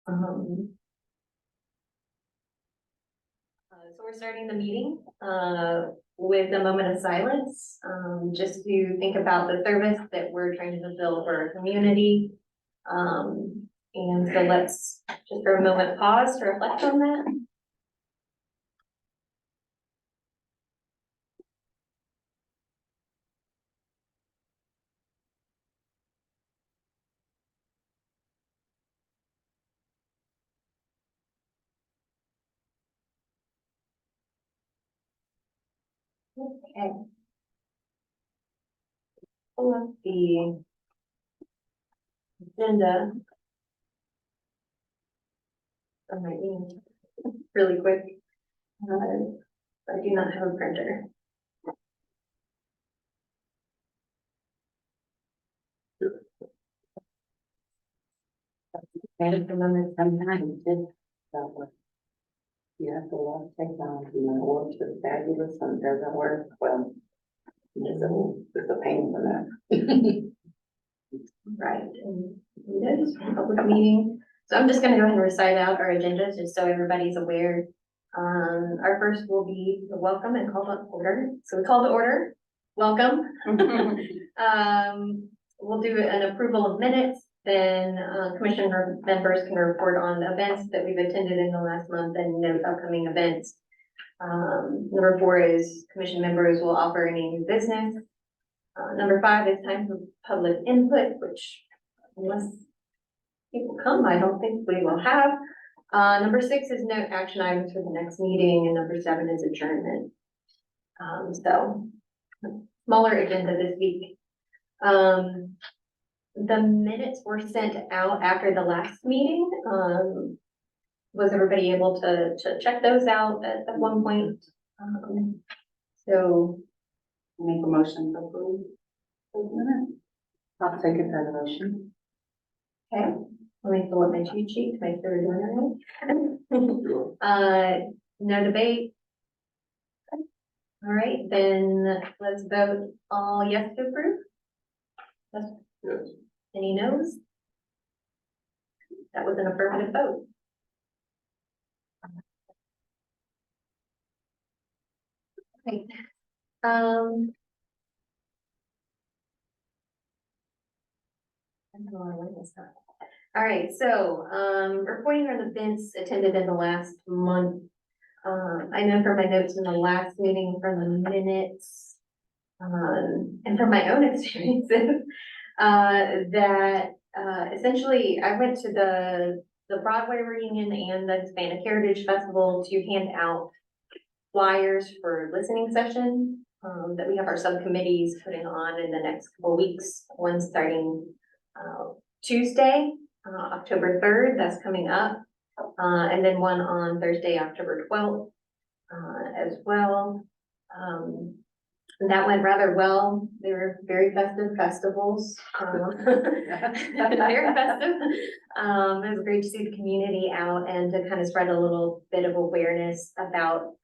So we're starting the meeting with a moment of silence, just to think about the service that we're trying to fulfill for our community. And so let's just for a moment pause to reflect on that. Okay. Pull up the agenda. On my email really quick. I do not have a printer. And remember, sometimes it's that way. You have to love technology and it works is fabulous and it doesn't work well. It's a pain for that. Right, and it is a public meeting. So I'm just gonna go ahead and recite out our agendas just so everybody's aware. Our first will be the welcome and call to order. So we call to order, welcome. We'll do an approval of minutes, then commissioner members can report on events that we've attended in the last month and note upcoming events. Number 4 is commission members will offer any new business. Number 5 is time for public input, which unless people come, I don't think we will have. Number 6 is note action items for the next meeting, and number 7 is adjournment. So smaller agenda this week. The minutes were sent out after the last meeting. Was everybody able to check those out at one point? So Make a motion to approve. I'll take it as a motion. okay, let me pull up my cheat sheet to make sure we're doing it right. No debate. All right, then let's vote all yes to approve. Yes. Any no's? That was an affirmative vote. Okay. All right, so reporting on events attended in the last month. I know from my notes in the last meeting, from the minutes, and from my own experiences, that essentially I went to the Broadway reunion and the Hispanic Heritage Festival to hand out flyers for listening session that we have our subcommittees putting on in the next couple weeks. One starting Tuesday, October 3rd, that's coming up, and then one on Thursday, October 12th as well. And that went rather well. They were very festive festivals. Very festive. It was great to see the community out and to kind of spread a little bit of awareness about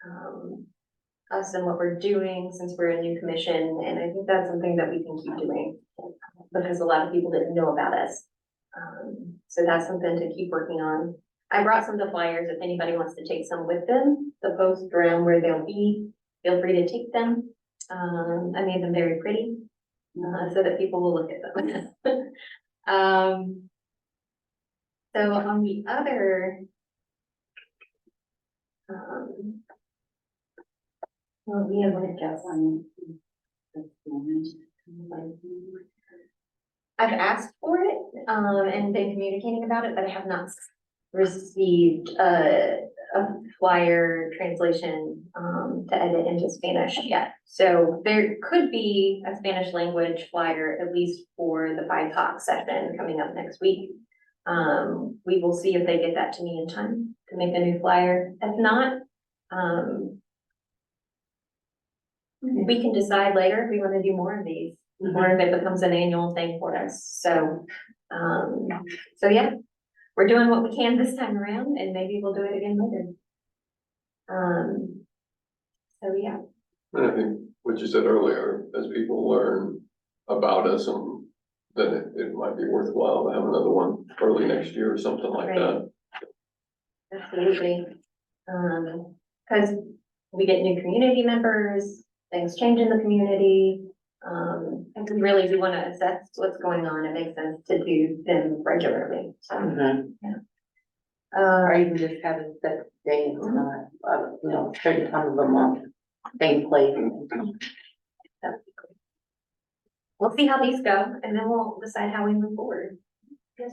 us and what we're doing since we're a new commission. And I think that's something that we can keep doing because a lot of people didn't know about us. So that's something to keep working on. I brought some of the flyers if anybody wants to take some with them. The post around where they'll be, feel free to take them. I made them very pretty so that people will look at them. So on the other, well, we have one just I've asked for it and been communicating about it, but I have not received a flyer translation to edit into Spanish yet. So there could be a Spanish language flyer, at least for the BIPOC session coming up next week. We will see if they get that to me in time to make a new flyer. If not, we can decide later if we want to do more of these, or if it becomes an annual thing for us. So, so yeah. We're doing what we can this time around, and maybe we'll do it again later. So yeah. And I think what you said earlier, as people learn about us, then it might be worthwhile to have another one early next year or something like Right. that. absolutely. Cause we get new community members, things change in the community. And we really do wanna assess what's going on. It makes sense to do them regularly, so. Or even just have it set day and time, you know, certain time of the month, same place. We'll see how these go, and then we'll decide how we move forward. That's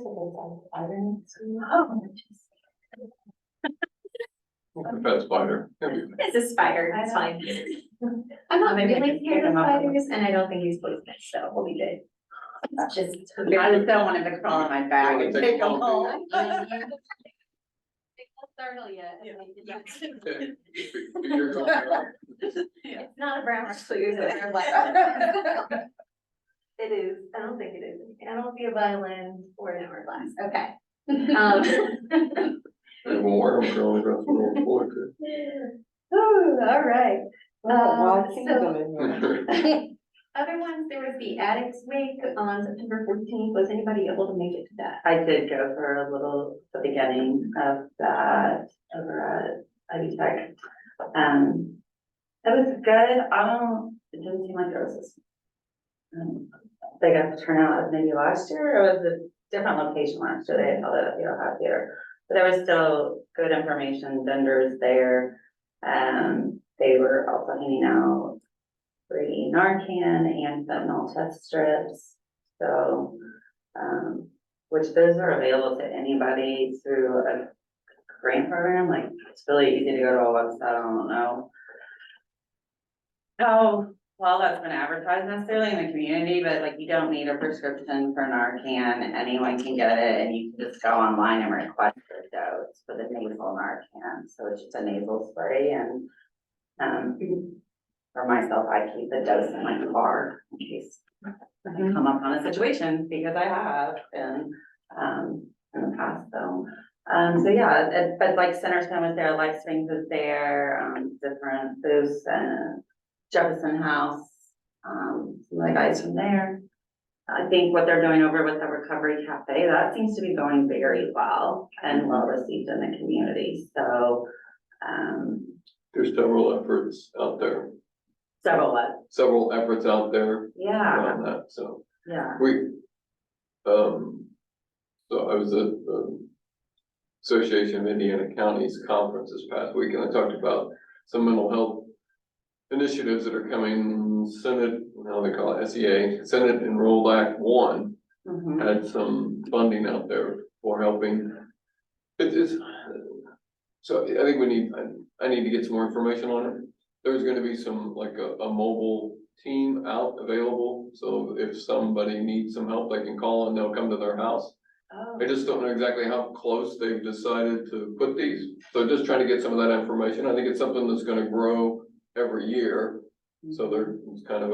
spider. It's a spider, it's fine. I'm not Maybe I really can scared pick of him up. spiders, and I don't think he's poisonous, so we'll be good. It's just. I just don't want him to crawl on my back and take him home. Startle yet. You're going. It's not a brown recluse. It is, I don't think it is. I don't see a violin or an hourglass, okay. And we'll wear them crawling across the road floor too. Ooh, all right. Wild So- kingdom in here. Other ones, there was the Addicts Week on September 14th. Was anybody able to make it to that? I did go for a little, the beginning of that over at Ivy Tech. It was good. It didn't seem like there was this big enough turnout as maybe last year, or was it a different location last year? They had held it at the Ohio Theater. But there was still good information, vendors there. They were also handing out free Narcan and fentanyl test strips. So, which those are available to anybody through a grant program. Like, it's really easy to go to a website. I don't know how well that's been advertised necessarily in the community, but like, you don't need a prescription for Narcan. Anyone can get it, and you can just go online and request a dose for the nasal Narcan. So it's just a nasal spray, and for myself, I keep the dose in my car in case I come up on a situation, because I have been in the past. So yeah, but like Centerstone was there, Life Springs was there, different booths, and Jefferson House, some of the guys from there. I think what they're doing over with the Recovery Cafe, that seems to be going very well and well received in the community. So There's several efforts out there, several efforts out there yeah, around that, so. yeah. So I was at the Association of Indiana Counties Conference this past week, and I talked about some mental health initiatives that are coming. Senate, how they call it, SEA, Senate Enrolled Act 1 Mhm. had some funding out there for helping. It's, so I think I need to get some more information on it. There's gonna be some, like a mobile team out available, so if somebody needs some help, they can call and they'll come to their house. Oh. I just don't know exactly how close they've decided to put these, so just trying to get some of that information. I think it's something that's gonna grow every year. So it's kind of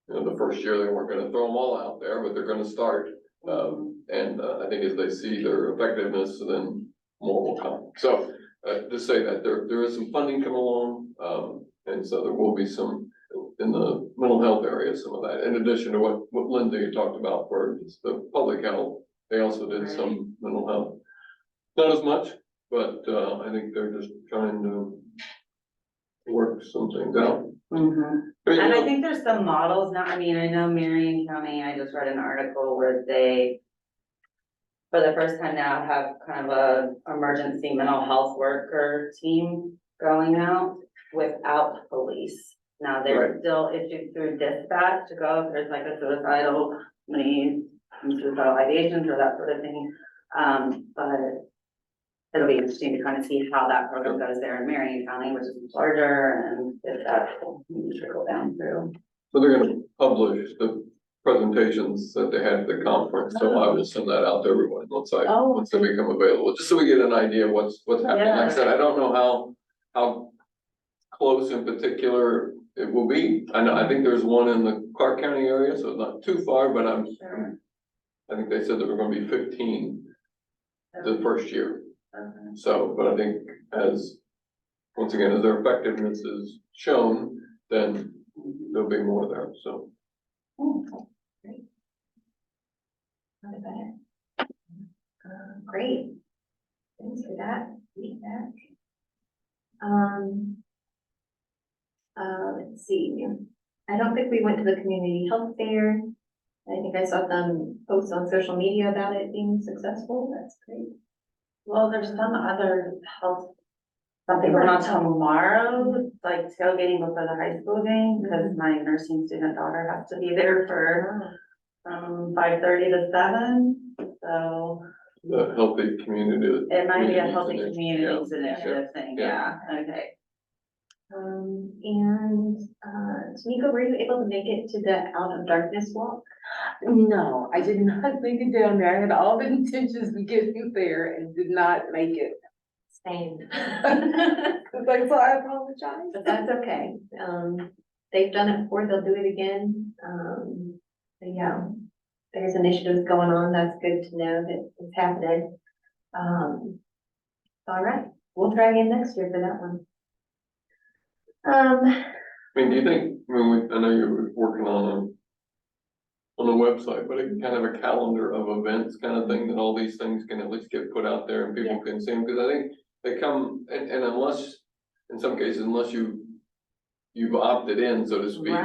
the first year they weren't gonna throw them all out there, but they're gonna start. I think as they see their effectiveness, then more will come. So, to say that there is some funding coming along, and so there will be some in the mental health area, some of that, in addition to what Linda had talked about for just the public health. They also did some mental health. Not as much, but, I think they're just trying to work some things out. Mhm. And I think there's some models now. I mean, I know Marion County, I just read an article where they, for the first time now, have kind of a emergency mental health worker team going out without police. Now, they're still issued through dispatch to go if there's like a suicidal need, suicidal ideations or that sort of thing. But it'll be interesting to kind of see how that program goes there in Marion County, which is larger, and if that will trickle down through. So they're gonna publish the presentations that they had at the conference, so I will send that out to everyone once they become available, just so we get an idea of what's happening. Like I said, I don't know how close in particular it will be. I think there's one in the Clark County area, so it's not too far, but Sure. I think they said there were gonna be 15 the first year. Okay. So, but I think once again, as their effectiveness is shown, then there'll be more there, so. Great. Thanks for that feedback. Let's see, I don't think we went to the community health fair. I think I saw them post on social media about it being successful, that's great. Well, there's some other health, something going on tomorrow, like tailgating before the high school game, because my nursing student daughter has to be there for 5:30 to 7, so The healthy community. it might be a healthy initiative. communities Yeah, initiative thing, yeah, okay. Tamika, were you able to make it to the Out of Darkness walk? No, I did not make it down there. I had all the intentions of getting there and did not make it. Same. Like, so I apologize. But that's okay. They've done it before, they'll do it again. But yeah, there's initiatives going on. That's good to know that it's happening. All right, we'll try again next year for that one. I mean, do you think, I know you're working on the website, but it kind of a calendar of events kind of thing, that all these things can at least get put out there and people can see them, because I think they come, and unless, in some cases, unless you've opted in, so to speak,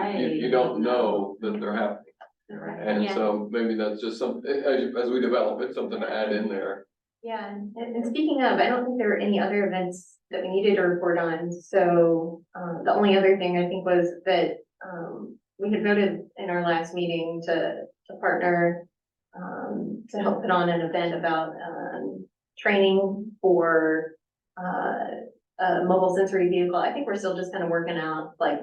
you don't know that they're happening. And Yeah. so maybe that's just some, as we develop it, something to add in there. Yeah, and speaking of, I don't think there were any other events that we needed to report on, so, the only other thing I think was that, we had voted in our last meeting to partner, to help put on an event about, training for, a mobile sensory vehicle. I think we're still just kind of working out, like,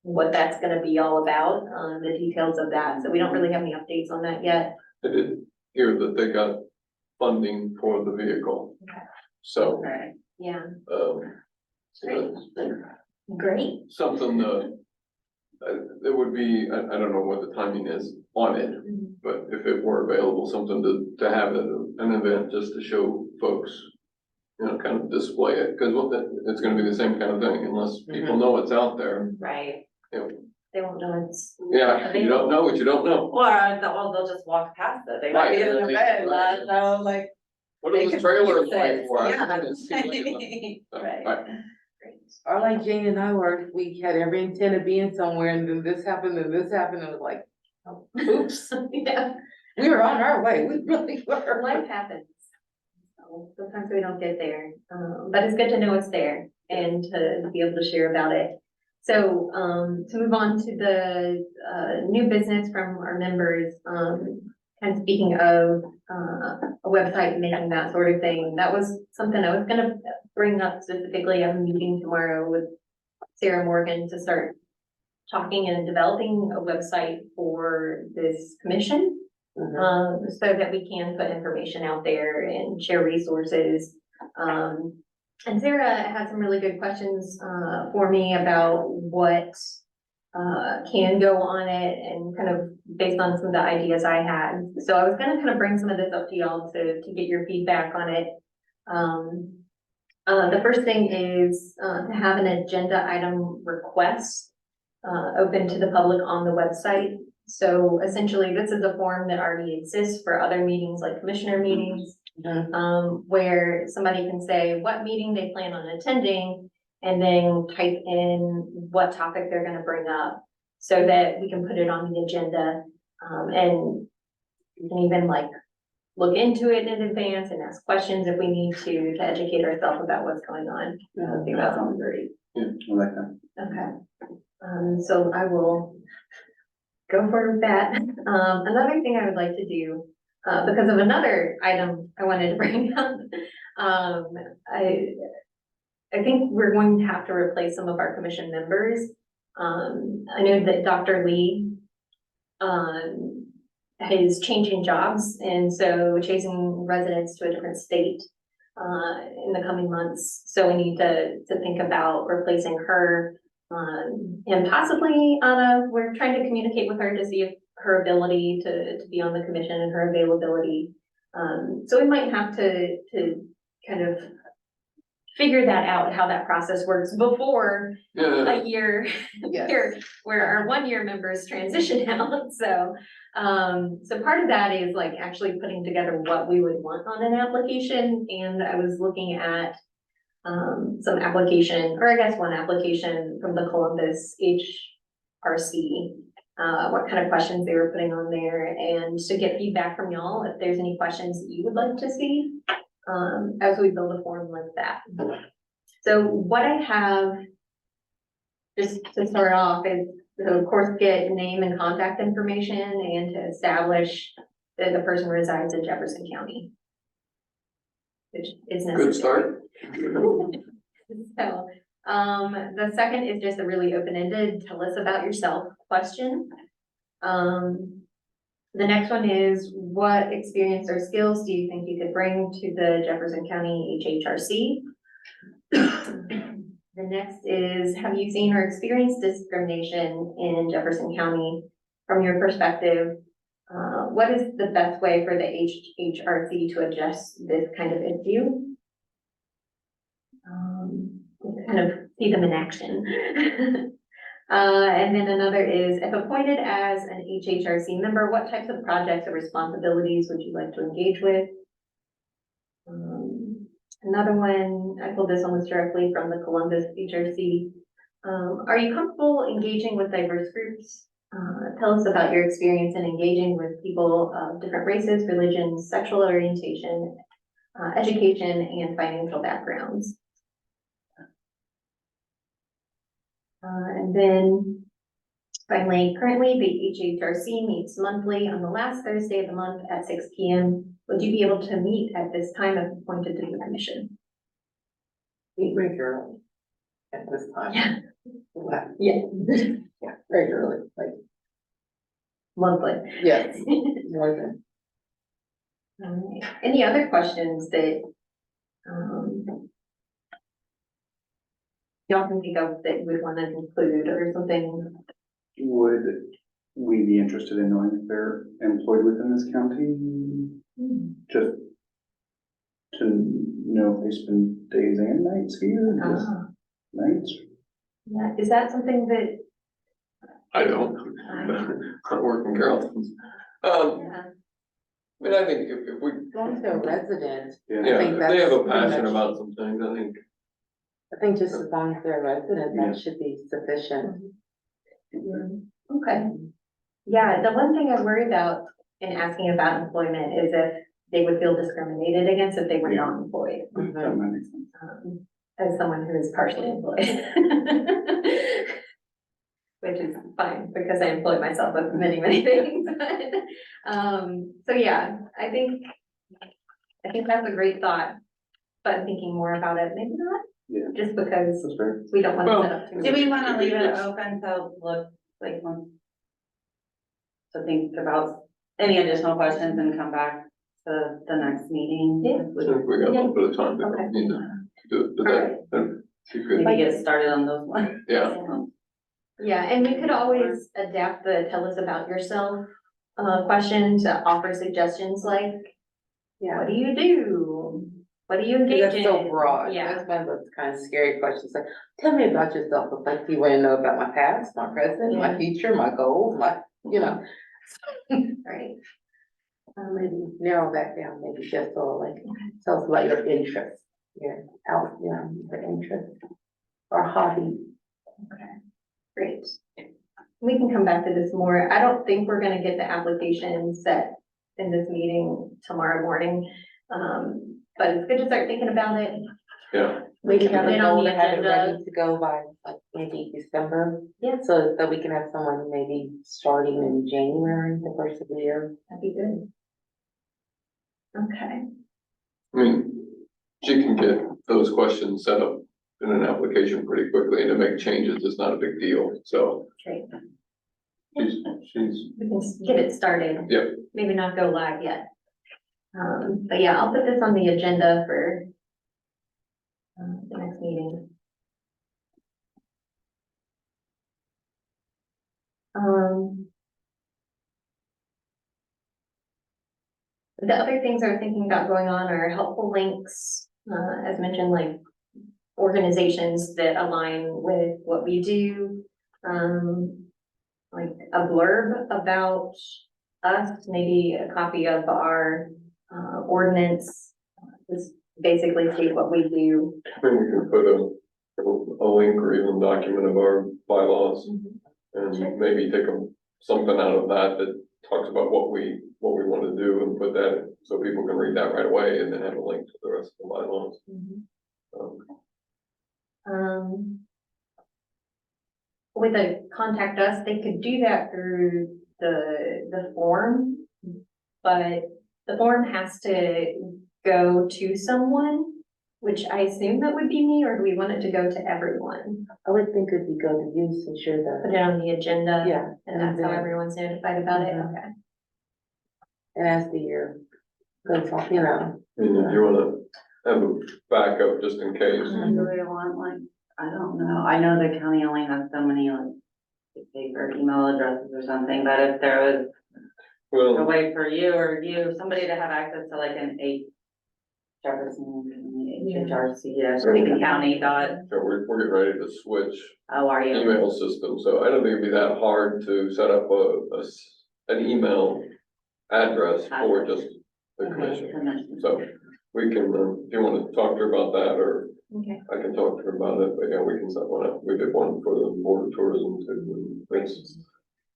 what that's gonna be all about, the details of that, so we don't really have any updates on that yet. I did hear that they got funding for the vehicle. Okay. So, Right. Yeah, so that's great. something that would be, I don't know what the timing is on it, Mhm. but if it were available, something to have an event just to show folks, kind of display it, because it's gonna be the same kind of thing, unless people know it's out there. Right. you know. They won't know it's. Yeah, you don't know what you don't know. Or they'll just walk past it, they might be in the bed, Right. so like. What they is this could trailer use going it, for? I yeah. didn't see it. Right. Great. Or like Jane and I were, we had every intent of being somewhere and then this happened and this happened and it was like, oh, oops, Yeah, we were on our way. We really were. life happens. So sometimes we don't get there, but it's good to know it's there and to be able to share about it. So, to move on to the, new business from our members, kind of speaking of, a website, making that sort of thing, that was something I was gonna bring up specifically. I'm meeting tomorrow with Sarah Morgan to start talking and developing a website for this commission. So that we can put information out there and share resources. And Sarah had some really good questions, for me about what, can go on it and kind of based on some of the ideas I had. So I was gonna kind of bring some of this up to y'all to get your feedback on it. The first thing is, to have an agenda item request, open to the public on the website. So essentially, this is a form that already exists for other meetings like commissioner meetings, where somebody can say what meeting they plan on attending and then type in what topic they're gonna bring up so that we can put it on the agenda. And you can even like look into it in advance and ask questions if we need to educate ourselves about what's going on. I think that sounds great. I like that. Okay. So I will go forward with that. Another thing I would like to do, because of another item I wanted to bring up, I think we're going to have to replace some of our commission members. I know that Dr. Lee, is changing jobs, and so chasing residents to a different state, in the coming months. So we need to think about replacing her. And possibly, we're trying to communicate with her to see if her ability to be on the commission and her availability. So we might have to kind of figure that out, how that process works before Yeah, a year Yes. here, where our 1-year members transition out, so. So part of that is like actually putting together what we would want on an application, and I was looking at. Some application, or I guess one application from the Columbus HRC. What kind of questions they were putting on there, and to get feedback from y'all if there's any questions that you would like to see. As we build a form like that. So what I have, just to start off, is to of course get name and contact information and to establish that the person resides in Jefferson County. Which is necessary. good start. So, the second is just a really open-ended, tell us about yourself question. The next one is, what experience or skills do you think you could bring to the Jefferson County HHRC? The next is, have you seen or experienced discrimination in Jefferson County from your perspective? What is the best way for the HHRC to address this kind of issue? Kind of see them in action. And then another is, if appointed as an HHRC member, what types of projects or responsibilities would you like to engage with? Another one, I pulled this almost directly from the Columbus HRC. Are you comfortable engaging with diverse groups? Tell us about your experience in engaging with people of different races, religions, sexual orientation, education, and financial backgrounds. And then finally, currently the HHRC meets monthly on the last Thursday of the month at 6 p.m. Would you be able to meet at this time if appointed to the commission? Meet regularly at this time. Yeah. Well, Yeah. yeah, regularly, like, Monthly. yes, more than. Alright. Any other questions that y'all can think of that you would want to include or something? Would we be interested in knowing if they're employed within this county? Just to know if they spend days and nights here, or just nights? Yeah, is that something that? I don't. I work in Carrollton. Yeah. I mean, I think if we, As long as they're resident, yeah, think if they have a that's pretty passion much- about some things, I think just as long as they're a resident, Yeah. that should be sufficient. Okay. Yeah, the one thing I worry about in asking about employment is if they would feel discriminated against if they were not employed, That might make sense. as someone who is partially employed. Which is fine, because I employ myself with many, many things, so yeah, I think that's a great thought, but thinking more about it, maybe not, Yeah, just because that's fair. we don't want to Well, set up too Do much. we wanna leave it open to look like one? To think about any additional questions and come back to the next meeting? Yeah. if we got a little bit of time, we Okay. don't need to do it today. Then you could, Maybe get started on those ones. yeah, Yeah, and we could always adapt the tell us about yourself question to offer suggestions like, Yeah. what do you do? What do you engage That's in? so broad. Yeah, That's one of those kind of scary questions, like, tell me about yourself, it's like you want to know about my past, my present, my Yeah. future, my goals, my, you know. right. Maybe narrow that down, maybe just so like, tell us about your interests, your out, you know, your interests or hobby. Great. We can come back to this more. I don't think we're gonna get the application set in this meeting tomorrow morning. But it's good to start thinking about it. yeah. We can Put have it a on goal the to have it agenda. ready to go by like maybe December. Yeah. So that we can have someone maybe starting in January, the first of the year. That'd be good. Okay, I mean, she can get those questions set up in an application pretty quickly, and to make changes is not a big deal, so great. she's, We can get it started. Yep. Maybe not go live yet. But yeah, I'll put this on the agenda for the next meeting. The other things I was thinking about going on are helpful links, as mentioned, like organizations that align with what we do. Like a blurb about us, maybe a copy of our ordinance, just basically state what we do. Maybe we can put a link or even document of our bylaws and maybe take something out of that talks about what we want to do and put that so people can read that right away and then have a link to the rest of the bylaws. With a contact us, they could do that through the form, but the form has to go to someone, which I assume that would be me, or do we want it to go to everyone? I would think it'd be good to use to ensure Put that, it on the agenda? yeah, And that's how everyone's notified about it, Mhm. okay. and as the year goes on, you know. And if you wanna have a backup just in case. Do we want like, I don't know, I know the county only has so many like paper email addresses or something, but if there was a Well, way for you or somebody to have access to like an Jefferson, HRC, county dot, so we're getting ready to switch oh, are you? email system, so I don't think it'd be that hard to set up an email address for just the commission. So we can, if you wanna talk to her about that, or Okay. I can talk to her about it, but yeah, we can set one up. We did one for the Board of Tourism too.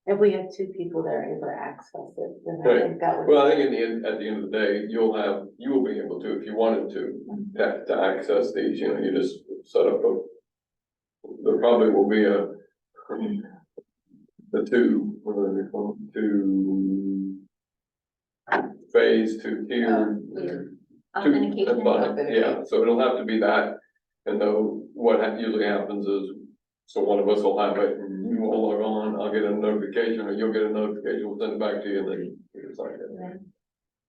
If we had two people that are able to access it, then I Right. think that would. Well, I think at the end of the day, you will be able to, if you wanted to access these, you just set up there probably will be the two, what are they called, phase, two tier. Authentication. Yeah, so it'll have to be that, and though what usually happens is, so one of us will have it, and you will log on, I'll get a notification, or you'll get a notification, we'll send it back to you, and then you can sign it.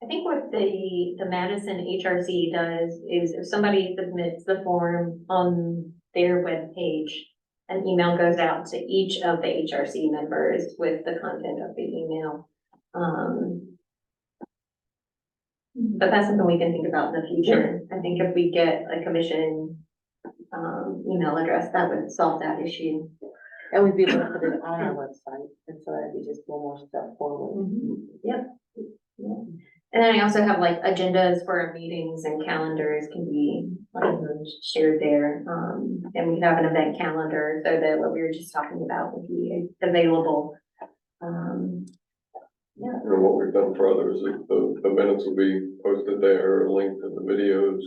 I think what the Madison HRC does is if somebody submits the form on their webpage, an email goes out to each of the HRC members with the content of the email. But that's something we can think about in the future. I think if we get a commission email address, that would solve that issue. And we'd be able to put it on our website, and so that'd be just one more step forward. Yep. Yeah. And then I also have like agendas for our meetings and calendars can be like shared there. And we have an event calendar so that what we were just talking about would be available. Yeah. And what we've done for others, is the minutes will be posted there, linked to the videos,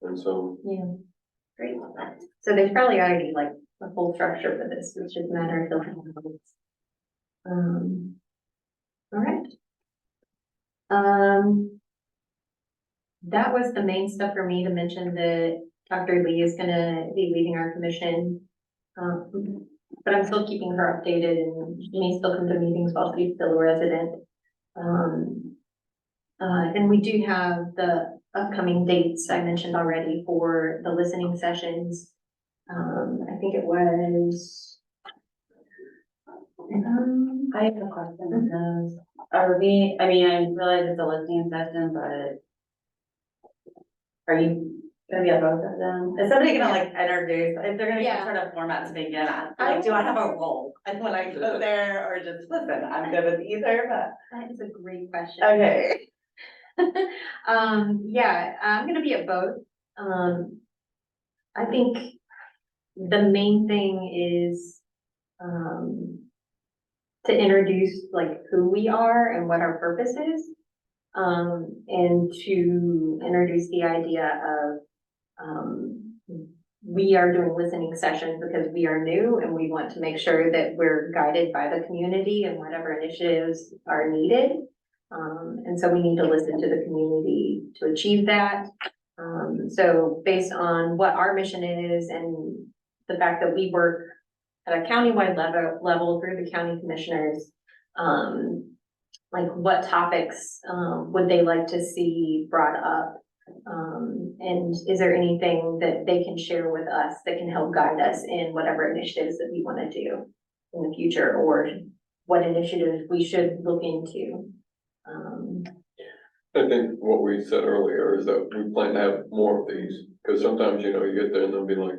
and so. Yeah, great. So there's probably already like a full structure for this, it's just a matter of filling out. All right. That was the main stuff for me to mention that Dr. Lee is gonna be leaving our commission. But I'm still keeping her updated and she may still come to meetings while she's still a resident. And we do have the upcoming dates I mentioned already for the listening sessions. I think it was. I have a question on those. Are we, I mean, I realize it's a listening session, but are you gonna be at both of them? Is somebody gonna like introduce, is there gonna be some Yeah. sort of format to begin at? Like, do I have a role? And when I go there, or just listen, I'm good with either, but, That is a great question. okay. Yeah, I'm gonna be at both. I think the main thing is, to introduce like who we are and what our purpose is. And to introduce the idea of, we are doing listening sessions because we are new and we want to make sure that we're guided by the community and whatever initiatives are needed. And so we need to listen to the community to achieve that. So based on what our mission is and the fact that we work at a countywide level through the county commissioners, like what topics, would they like to see brought up? And is there anything that they can share with us that can help guide us in whatever initiatives that we want to do in the future, or what initiatives we should look into? I think what we said earlier is that we plan to have more of these, because sometimes, you get there and they'll be like,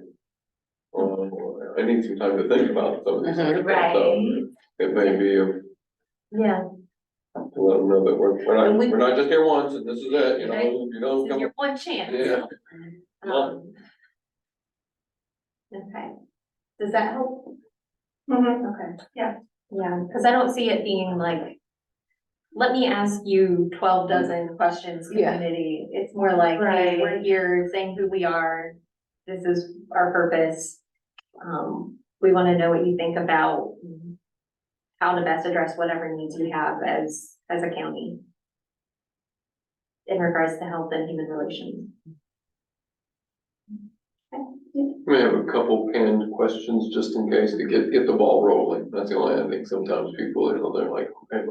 well, I need some time to think about some of these things. Right. So it may be Yeah, to let them know that And we- we're not just here once and this is it, you Right. don't this is come. your one chance. Yeah. Okay, does that help? Mhm. Okay. Yeah. Yeah, because I don't see it being like, let me ask you 12 dozen questions, Yeah. community. It's more like, hey, we're Right. here saying who we are. This is our purpose. We want to know what you think about how to best address whatever needs we have as a county in regards to health and human relations. We have a couple canned questions just in case to get the ball rolling. That's the only, I think sometimes people, they're like, okay,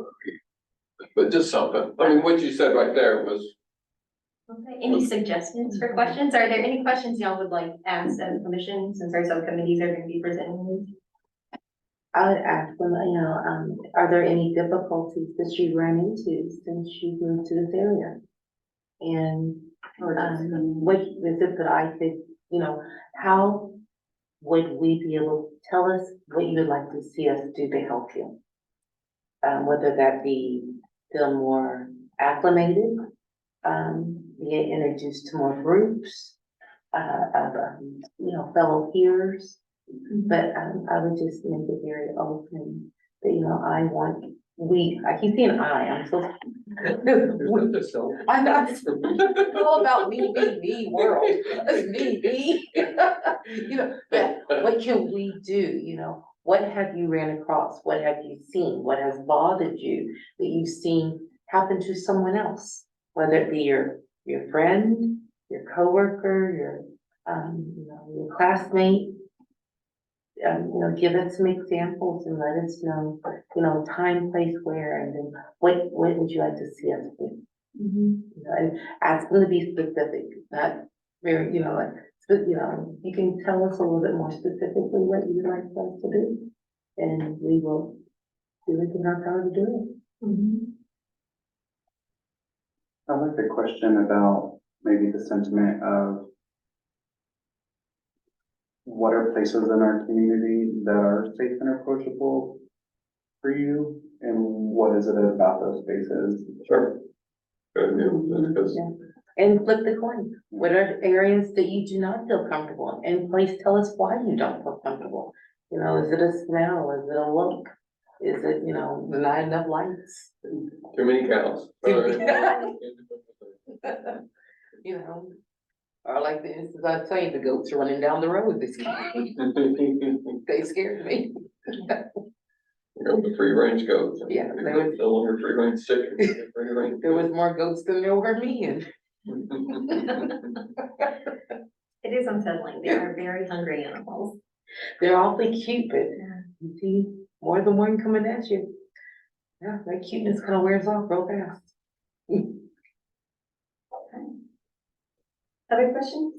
but just something. I mean, what you said right there was, Okay, any suggestions for questions? Are there any questions y'all would like asked as a commission, since our subcommittees are gonna be presenting? I would ask them, are there any difficulties that you run into since you moved to this area? And, what is it that I could, how would we be able to tell us what you would like to see us do to help you? Whether that be feel more acclimated, get introduced to more groups, of, fellow peers. But, I would just make it very open that, I keep saying I'm so. I'm not, it's all about me world, it's me. But what can we do, what have you ran across, what have you seen, what has bothered you that you've seen happen to someone else? Whether it be your friend, your coworker, your classmate. Give us some examples and let us know, time, place, where, and then what would you like to see us do? And ask them to be specific, not very, you can tell us a little bit more specifically what you'd like us to do. And we will do it in our power to do it. I like the question about maybe the sentiment of what are places in our community that are safe and approachable for you, and what is it about those spaces? sure. Good, yeah, because And flip the coin. What are areas that you do not feel comfortable in? And please tell us why you don't feel comfortable. Is it a smell? Is it a look? Is it, not enough lights? too many cows. Or like the instance I was telling you, the goats running down the road this morning. They scared me. The free range goats. Yeah, they were- No longer free range chicken. Free range. There was more goats than there were men. It is unsettling. They are very hungry animals. They're awfully cute, but you see more than one coming at you. Yeah, that cuteness kind of wears off real fast. Other questions?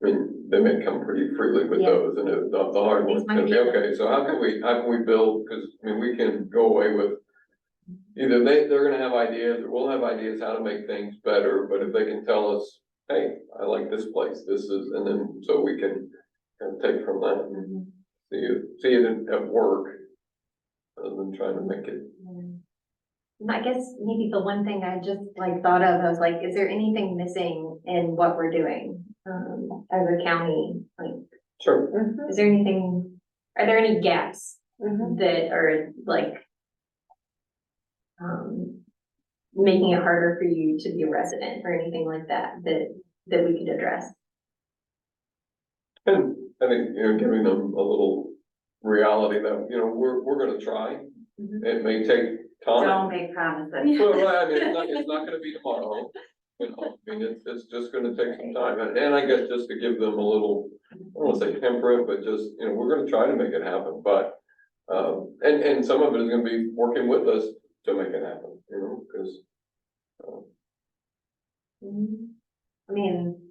I mean, they may come pretty freely with Yeah. those, and the hard one's These might gonna be, be- okay, so how can we build, because, I mean, we can go away with. Either they're gonna have ideas, or we'll have ideas how to make things better, but if they can tell us, hey, I like this place, this is, and then, so we can kind of take from that and see it at work. Rather than trying to make it. I guess maybe the one thing I just thought of, I was like, is there anything missing in what we're doing, as a county? Like, Sure. is there anything, are there any gaps Mhm. that are making it harder for you to be a resident or anything like that, that we could address? And I think, giving them a little reality that, we're gonna try. It may take time. Don't make promises. Well, I mean, it's not gonna be tomorrow, I mean, it's just gonna take some time, and I guess just to give them a little, I don't wanna say temperate, but just, we're gonna try to make it happen, but. And some of it is gonna be working with us to make it happen, because. I mean,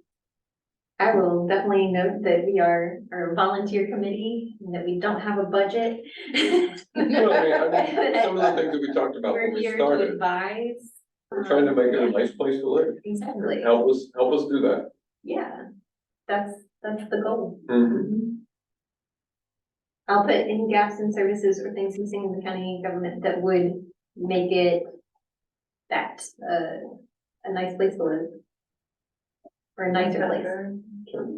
I will definitely note that we are our volunteer committee that we don't have a budget. Well, I mean, some of the things that we talked about when We're we here to started, advise. we're trying to make it a nice place to live. Exactly, Help us do that. yeah, that's the goal. Mhm. I'll put in gaps in services or things missing in the county government that would make it that, a nice place to live. Or a nicer place. Sure.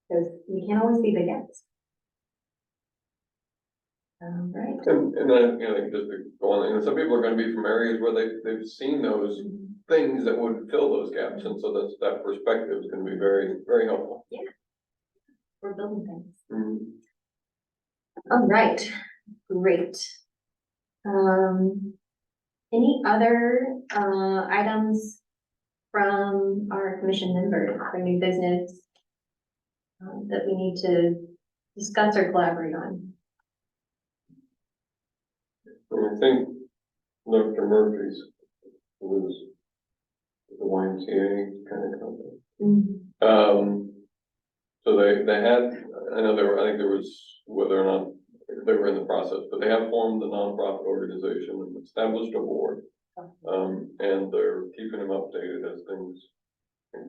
Because you can't always see the gaps. Right. And then, you know, like, just to go on, you know, some people are gonna be from areas where they've seen those things that would fill those gaps, and so that perspective is gonna be very, very helpful. We're building things. Mhm. All right, great. Any other, items from our commission members for new business? That we need to discuss or collaborate on? And I think Dr. Murphy's was the YMCA kind of company. So they had, I know I think there was, whether or not they were in the process, but they have formed a nonprofit organization and established a board. And they're keeping them updated as things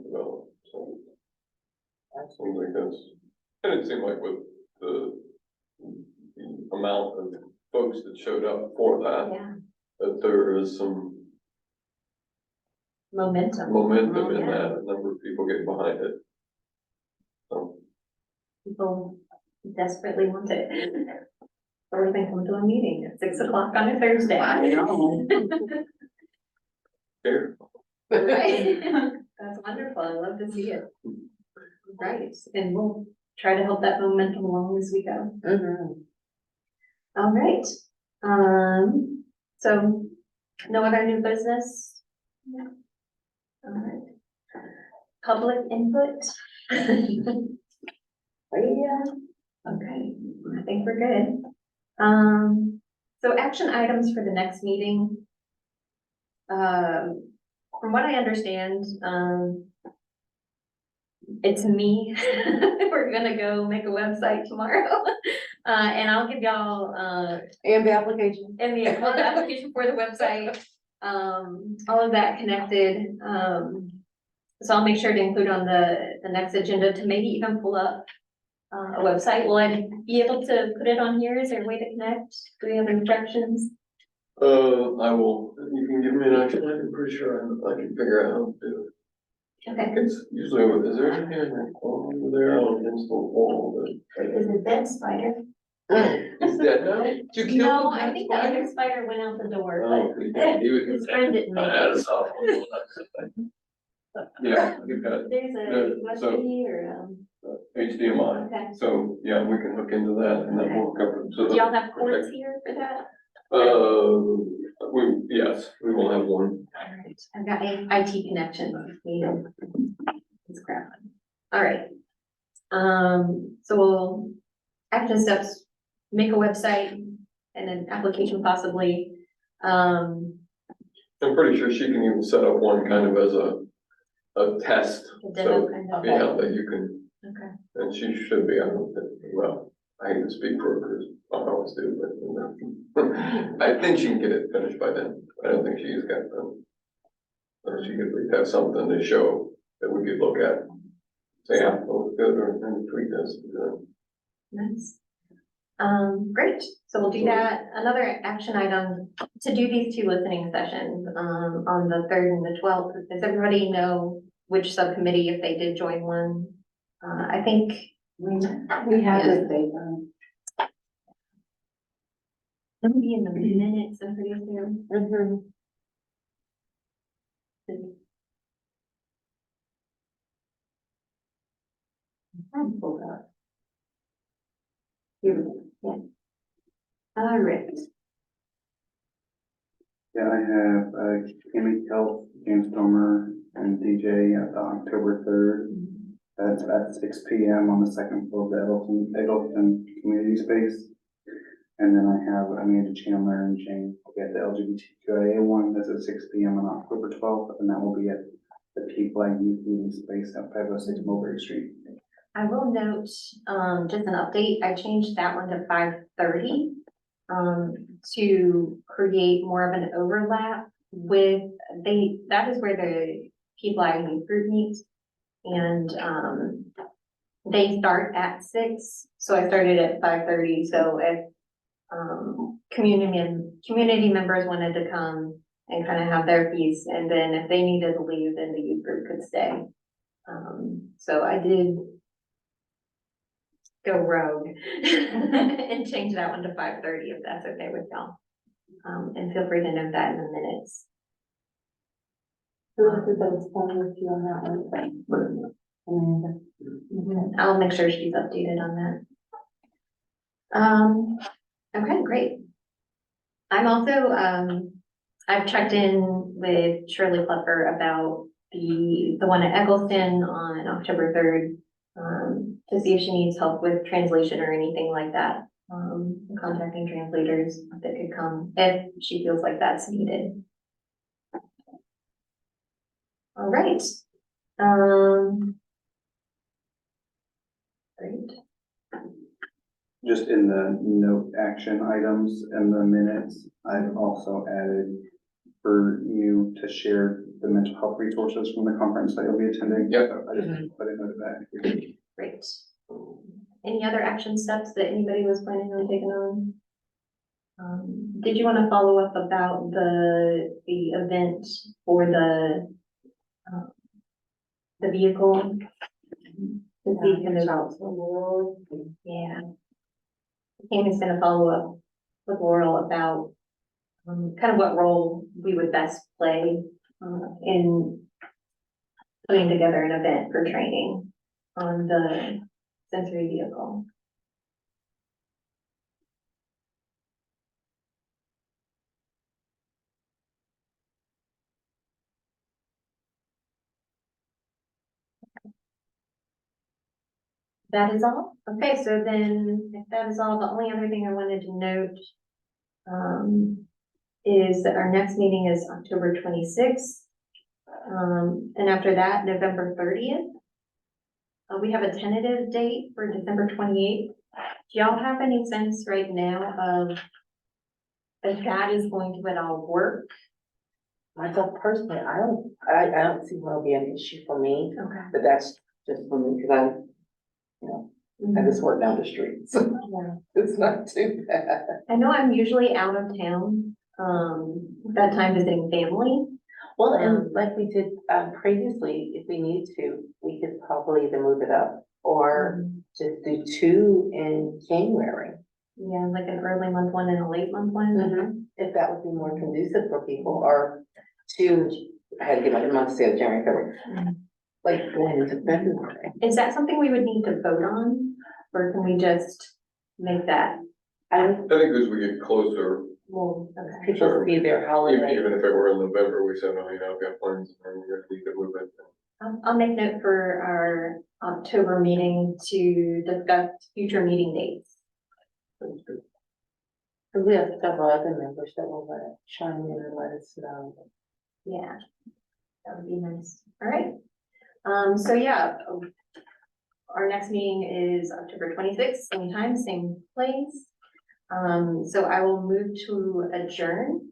develop, so. That seems like that's, and it seemed like with the amount of folks that showed up for that, Yeah, that there is some momentum. momentum in Yeah. that, a number of people getting behind it. So, People desperately want it. Or they come to a meeting at 6 o'clock on a Thursday. I know. here, Right, that's wonderful, I love to see it. Right, and we'll try to help that momentum along as we go. Mhm. All right, so no other new business? No. All right. Public input? Yeah, okay, I think we're good. So action items for the next meeting. From what I understand, it's me. We're gonna go make a website tomorrow. And I'll give y'all, And the application. and the application for the website, all of that connected. So I'll make sure to include on the next agenda to maybe even pull up a website. Will I be able to put it on here? Is there a way to connect? Do we have instructions? I will, you can give me an action, I'm pretty sure I can figure out how to do it. Okay. It's usually, is there anything in that corner over there, on against the wall, Is it that spider? is that, no? Did you kill No, the I think the spider? other spider went out the door, Oh, but his friend didn't make That it. is awful. Yeah, you've got There's a so- USB or, HDMI, okay. so, yeah, we can hook into that and then we'll cover it. So Do y'all have cords here for that? yes, we will have one. Alright, I've got IT connections. It's crap. Alright. So we'll, action steps, make a website and an application possibly. I'm pretty sure she can even set up one kind of as a test, A demo so, kind of. yeah, that you can, Okay. and she should be able to, well, I hate to speak for her, because I always do, but, you know. I think she can get it finished by then, I don't think she's got them. So she could at least have something to show that we could look at, say, yeah, well, it's good, or tweet this, Nice. Great, so we'll do that. Another action item to do these 2 listening sessions, on the 3rd and the 12th. Does everybody know which subcommittee, if they did join one? I think, We have this date on. it'll be in the minutes, I'm pretty sure. Mm-hmm. I'm pulled up. Here we go, yeah. All right. Yeah, I have, Kimmy Health, James Stormer, and DJ at October 3rd. That's at 6 p.m. on the 2nd floor of the Eggleton Community Space. And then I have Amanda Chandler and Jane will be at the LGBTQIA one, that's at 6 p.m. on October 12th, and that will be at the People and Youth Meeting Space at 506 Mulberry Street. I will note, just an update, I changed that one to 5:30. To create more of an overlap with, that is where the People Ag Youth Group meets. And, they start at 6, so I started at 5:30, so if, community members wanted to come and kind of have their piece, and then if they needed to leave, then the youth group could stay. So I did go rogue and change that one to 5:30, if that's okay with y'all. And feel free to note that in the minutes. Who is it that's on with you on that one? Amanda. I'll make sure she's updated on that. Okay, great. I'm also, I've checked in with Shirley Plepper about the one at Eggleston on October 3rd, to see if she needs help with translation or anything like that. Contacting translators that could come if she feels like that's needed. All right. Great. Just in the note action items and the minutes, I've also added for you to share the mental health resources from the conference that you'll be attending. Yep. So I just put a note of that. Great. Any other action steps that anybody was planning on taking on? Did you want to follow up about the event for the vehicle? To see kind of, yeah. Amy's gonna follow up with Laurel about kind of what role we would best play in putting together an event for training on the sensory vehicle. That is all? Okay, so then if that is all, the only other thing I wanted to note is that our next meeting is October 26th. And after that, November 30th. We have a tentative date for December 28th. Do y'all have any sense right now of if that is going to at all work? Myself personally, I don't see what'll be an issue for me, Okay. but that's just for me, because I just work down the street, so Yeah. it's not too bad. I know I'm usually out of town, that time visiting family. Well, and like we did previously, if we need to, we could probably either move it up or just do 2 in January. Yeah, like an early month one and a late month one. If that would be more conducive for people, or 2, I had to get my month to January, February, like going into February. Is that something we would need to vote on, or can we just make that? I I think as we get closer, Well, okay. people Sure. see their even, holiday. even if it were in November, we said, no, you know, I've got plans, and we could move it. I'll make note for our October meeting to discuss future meeting dates. Because we have several other members that will chime in and let us know. Yeah, that would be nice. All right. So yeah, our next meeting is October 26th, same time, same place. So I will move to adjourn.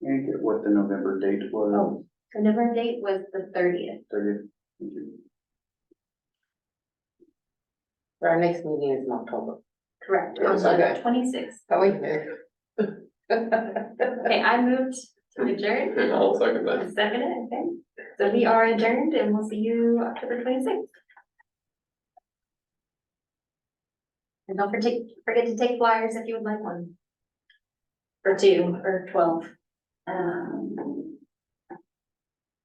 And get what the November date was. Oh, the November date was the 30th. 30th. Thank you. Our next meeting is in October. Correct, on Yes, the okay. 26th. Oh, wait a minute. Okay, I moved to adjourn. And I'll second that. Second it, okay. So we are adjourned and we'll see you October 26th. And don't forget to take flyers if you would like one. Or 2, or 12.